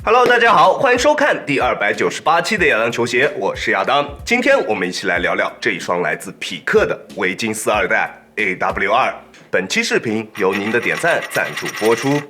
Hello， 大家好，欢迎收看第298期的亚当球鞋，我是亚当。今天我们一起来聊聊这一双来自匹克的维金斯二代 AW2。本期视频由您的点赞赞助播出。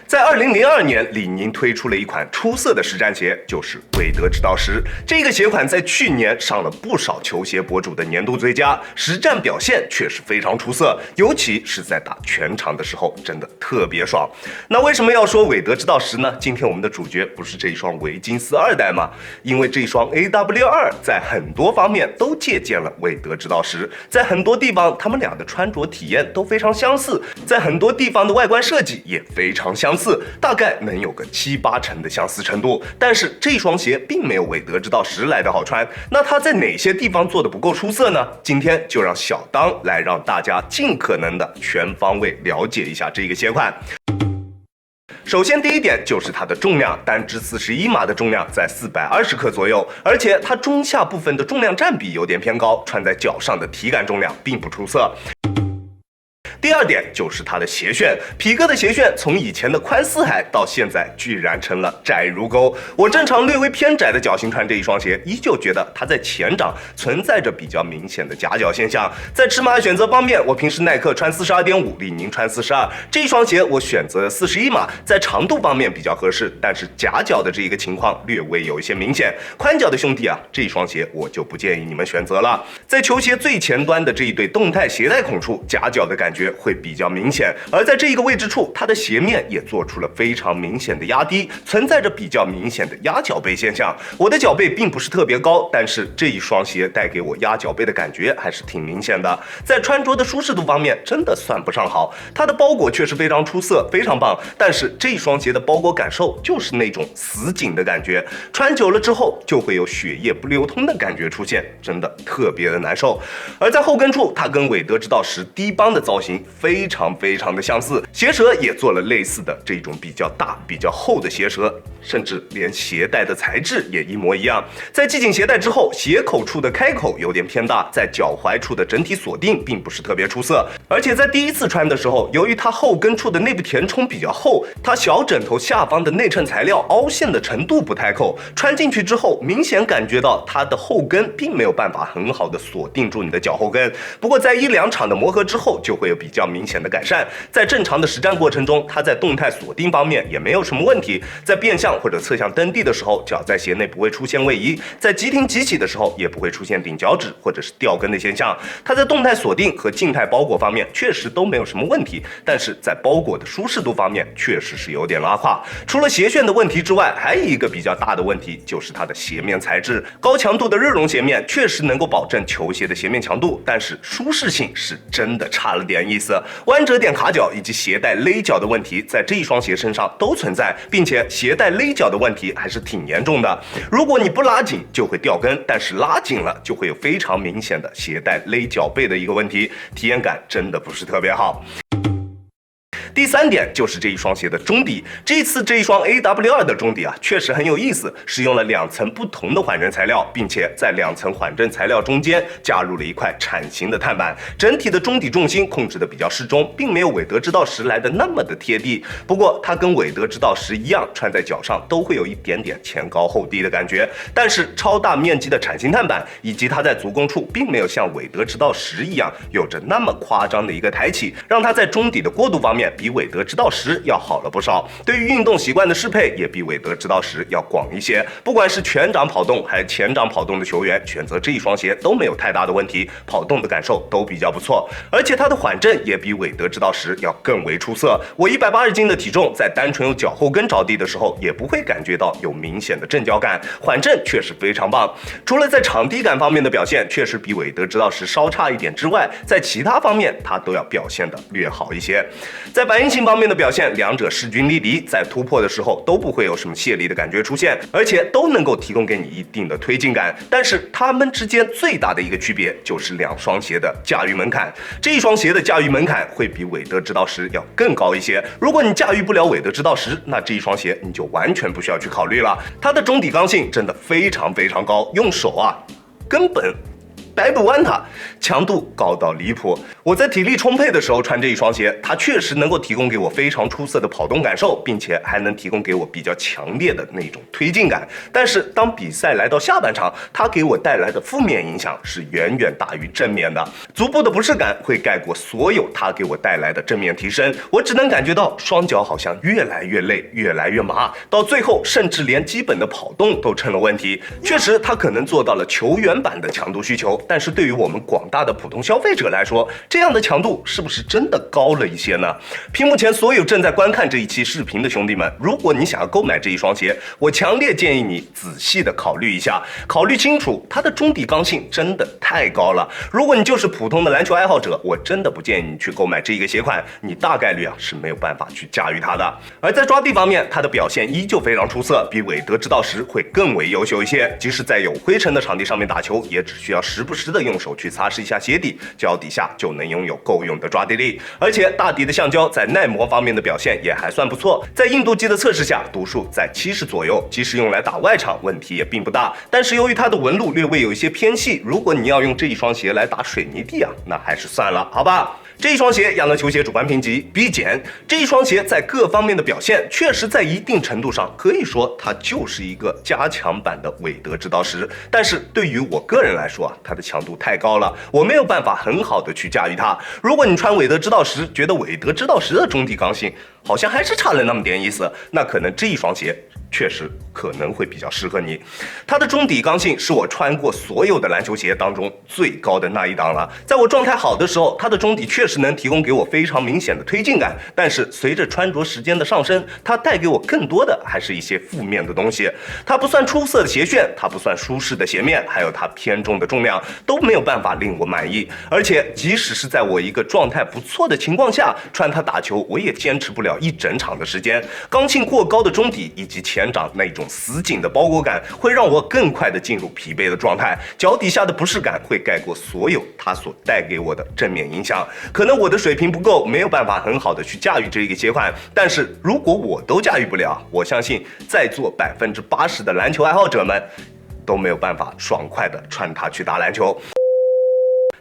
在2002年，李宁推出了一款出色的实战鞋，就是韦德之道10。这个鞋款在去年上了不少球鞋博主的年度最佳，实战表现确实非常出色，尤其是在打全场的时候，真的特别爽。那为什么要说韦德之道10呢？今天我们的主角不是这一双维金斯二代吗？因为这一双 AW2 在很多方面都借鉴了韦德之道10，在很多地方他们俩的穿着体验都非常相似，在很多地方的外观设计也非常相似。大概能有个7、8成的相似程度，但是这双鞋并没有韦德之道10来的好穿。那它在哪些地方做的不够出色呢？今天就让小当来让大家尽可能的全方位了解一下这个鞋款。首先，第一点就是它的重量，单支41码的重量在420克左右，而且它中下部分的重量占比有点偏高，穿在脚上的体感重量并不出色。第二点就是它的鞋楦，匹克的鞋楦从以前的宽似海到现在居然成了窄如沟。我正常略微偏窄的脚型穿这一双鞋，依旧觉得它在前掌存在着比较明显的夹脚现象。在尺码选择方面，我平时耐克穿42.5，李宁穿42，这一双鞋我选择了41码，在长度方面比较合适，但是夹脚的这一个情况略微有一些明显。宽脚的兄弟啊，这一双鞋我就不建议你们选择了。在球鞋最前端的这一对动态鞋带孔处，夹脚的感觉会比较明显，而在这一个位置处，它的鞋面也做出了非常明显的压低，存在着比较明显的压脚背现象。我的脚背并不是特别高，但是这一双鞋带给我压脚背的感觉还是挺明显的。在穿着的舒适度方面，真的算不上好，它的包裹确实非常出色，非常棒，但是这一双鞋的包裹感受就是那种死紧的感觉，穿久了之后就会有血液不流通的感觉出现，真的特别的难受。而在后跟处，它跟韦德之道10低帮的造型非常的相似，鞋舌也做了类似的这种比较大、比较厚的鞋舌，甚至连鞋带的材质也一模一样。在系紧鞋带之后，鞋口处的开口有点偏大，在脚踝处的整体锁定并不是特别出色，而且在第一次穿的时候，由于它后跟处的内部填充比较厚，它小枕头下方的内衬材料凹陷的程度不太够，穿进去之后明显感觉到它的后跟并没有办法很好的锁定住你的脚后跟。不过在1、2场的磨合之后，就会有比较明显的改善。在正常的实战过程中，它在动态锁定方面也没有什么问题，在变向或者侧向蹬地的时候，脚在鞋内不会出现位移，在急停急起的时候也不会出现顶脚趾或者是掉跟的现象。它在动态锁定和静态包裹方面确实都没有什么问题，但是在包裹的舒适度方面确实是有点拉胯。除了鞋楦的问题之外，还有一个比较大的问题就是它的鞋面材质。高强度的热熔鞋面确实能够保证球鞋的鞋面强度，但是舒适性是真的差了点意思。弯折点卡脚以及鞋带勒脚的问题在这一双鞋身上都存在，并且鞋带勒脚的问题还是挺严重的。如果你不拉紧就会掉跟，但是拉紧了就会有非常明显的鞋带勒脚背的一个问题，体验感真的不是特别好。第三点就是这一双鞋的中底，这次这一双 AW2 的中底啊，确实很有意思，使用了2层不同的缓震材料，并且在2层缓震材料中间加入了一块铲形的碳板，整体的中底重心控制的比较适中，并没有韦德之道10来的那么的贴地。不过它跟韦德之道10一样，穿在脚上都会有一点点前高后低的感觉，但是超大面积的铲形碳板以及它在足弓处并没有像韦德之道10一样有着那么夸张的一个抬起，让它在中底的过渡方面比韦德之道10要好了不少，对于运动习惯的适配也比韦德之道10要广一些。不管是全掌跑动还是前掌跑动的球员，选择这一双鞋都没有太大的问题，跑动的感受都比较不错，而且它的缓震也比韦德之道10要更为出色。我180斤的体重，在单纯用脚后跟着地的时候，也不会感觉到有明显的震脚感，缓震确实非常棒。除了在场地感方面的表现确实比韦德之道10稍差一点之外，在其他方面它都要表现的略好一些。在反应性方面的表现，两者势均力敌，在突破的时候都不会有什么泄力的感觉出现，而且都能够提供给你一定的推进感。但是它们之间最大的一个区别就是两双鞋的驾驭门槛。这一双鞋的驾驭门槛会比韦德之道10要更高一些。如果你驾驭不了韦德之道10，那这一双鞋你就完全不需要去考虑了。它的中底刚性真的非常高，用手根本掰不弯它，强度高到离谱。我在体力充沛的时候穿这一双鞋，它确实能够提供给我非常出色的跑动感受，并且还能提供给我比较强烈的那种推进感。但是当比赛来到下半场，它给我带来的负面影响是远远大于正面的，足部的不适感会盖过所有它给我带来的正面提升。我只能感觉到双脚好像越来越累，越来越麻，到最后甚至连基本的跑动都成了问题。确实，它可能做到了球员版的强度需求，但是对于我们广大的普通消费者来说，这样的强度是不是真的高了一些呢？屏幕前所有正在观看这一期视频的兄弟们，如果你想要购买这一双鞋，我强烈建议你仔细的考虑一下，考虑清楚它的中底刚性真的太高了。如果你就是普通的篮球爱好者，我真的不建议你去购买这一个鞋款，你大概率是没有办法去驾驭它的。而在抓地方面，它的表现依旧非常出色，比韦德之道10会更为优秀一些。即使在有灰尘的场地上面打球，也只需要时不时的用手去擦拭一下鞋底，脚底下就能拥有够用的抓地力。而且大底的橡胶在耐磨方面的表现也还算不错，在硬度计的测试下，读数在70左右，即使用来打外场，问题也并不大。但是由于它的纹路略微有一些偏细，如果你要用这一双鞋来打水泥地啊，那还是算了，好吧。这一双鞋，亚能球鞋主观评级 B 减。这一双鞋在各方面的表现，确实在一定程度上可以说它就是一个加强版的韦德之道10。但是对于我个人来说啊，它的强度太高了，我没有办法很好的去驾驭它。如果你穿韦德之道10，觉得韦德之道10的中底刚性好像还是差了那么点意思，那可能这一双鞋确实可能会比较适合你。它的中底刚性是我穿过所有的篮球鞋当中最高的那一档了。在我状态好的时候，它的中底确实能提供给我非常明显的推进感，但是随着穿着时间的上升，它带给我更多的还是一些负面的东西。它不算出色的鞋楦，它不算舒适的鞋面，还有它偏重的重量都没有办法令我满意。而且即使是在我一个状态不错的情况下，穿它打球我也坚持不了一整场的时间。刚性过高的中底以及前掌那种死紧的包裹感，会让我更快的进入疲惫的状态，脚底下的不适感会盖过所有它所带给我的正面影响。可能我的水平不够，没有办法很好的去驾驭这一个鞋款，但是如果我都驾驭不了，我相信在座80%的篮球爱好者们都没有办法爽快的穿它去打篮球。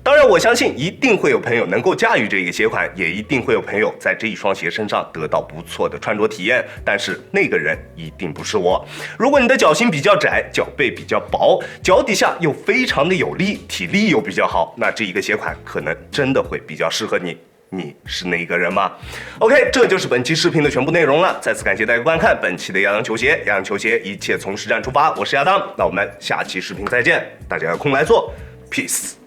当然，我相信一定会有朋友能够驾驭这个鞋款，也一定会有朋友在这一双鞋身上得到不错的穿着体验，但是那个人一定不是我。如果你的脚型比较窄，脚背比较薄，脚底下又非常的有力，体力又比较好，那这一个鞋款可能真的会比较适合你。你是那个人吗 ？OK， 这就是本期视频的全部内容了。再次感谢大家观看本期的亚当球鞋，亚当球鞋一切从实战出发，我是亚当，那我们下期视频再见，大家有空来做 ，peace。